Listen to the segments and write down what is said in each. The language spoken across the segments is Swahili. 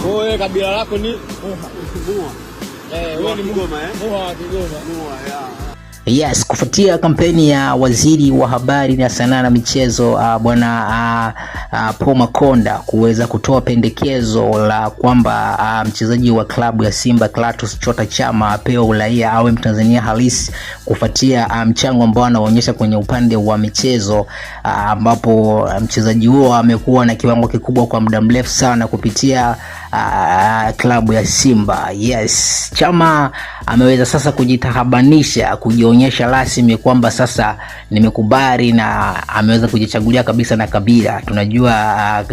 Wewe kabila lako ni Muha. Wewe ni Mgoma Muha wa Kigoma. Muha, yeah. Yes, kufuatia kampeni ya waziri wa habari na sanaa na michezo bwana Paul Makonda kuweza kutoa pendekezo la kwamba mchezaji wa klabu ya Simba Clatous Chota Chama apewe uraia awe Mtanzania halisi kufuatia mchango ambao anaonyesha kwenye upande wa michezo, ambapo mchezaji huo amekuwa na kiwango kikubwa kwa muda mrefu sana kupitia klabu ya Simba. Yes, Chama ameweza sasa kujitahabanisha, kujionyesha rasmi kwamba sasa nimekubali, na ameweza kujichagulia kabisa na kabila. Tunajua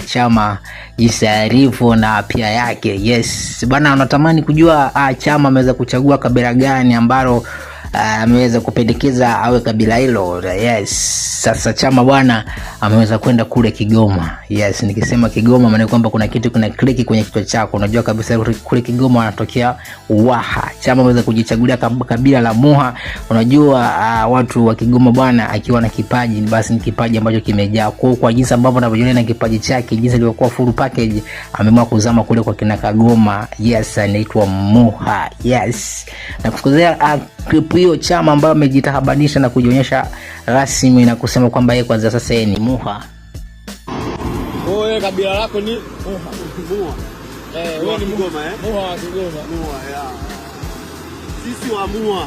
Chama jinsi alivyo na pia yake. Yes bwana, unatamani kujua Chama ameweza kuchagua kabila gani ambalo ameweza kupendekeza awe kabila hilo. Yes, sasa Chama bwana ameweza kwenda kule Kigoma. Yes, nikisema Kigoma maana kwamba kuna kitu kuna kliki kwenye kichwa chako. Unajua kabisa kule Kigoma wanatokea Waha. Chama ameweza kujichagulia kabila la Muha. Unajua watu wa Kigoma bwana akiwa na kipaji basi ni kipaji ambacho kimejaa. Kwa jinsi ambavyo anavyojiona na kipaji chake, jinsi ilivyokuwa full package, ameamua kuzama kule kwa kina Kagoma. Yes, anaitwa Muha. Yes, na kusikizia clip hiyo Chama ambaye amejitahabanisha na kujionyesha rasmi na kusema kwamba yeye kwanza sasa yeye ni Muha. Wewe kabila lako ni Muha. Wewe ni Mgoma Muha wa Kigoma. Muha, yeah. Sisi wa Muha.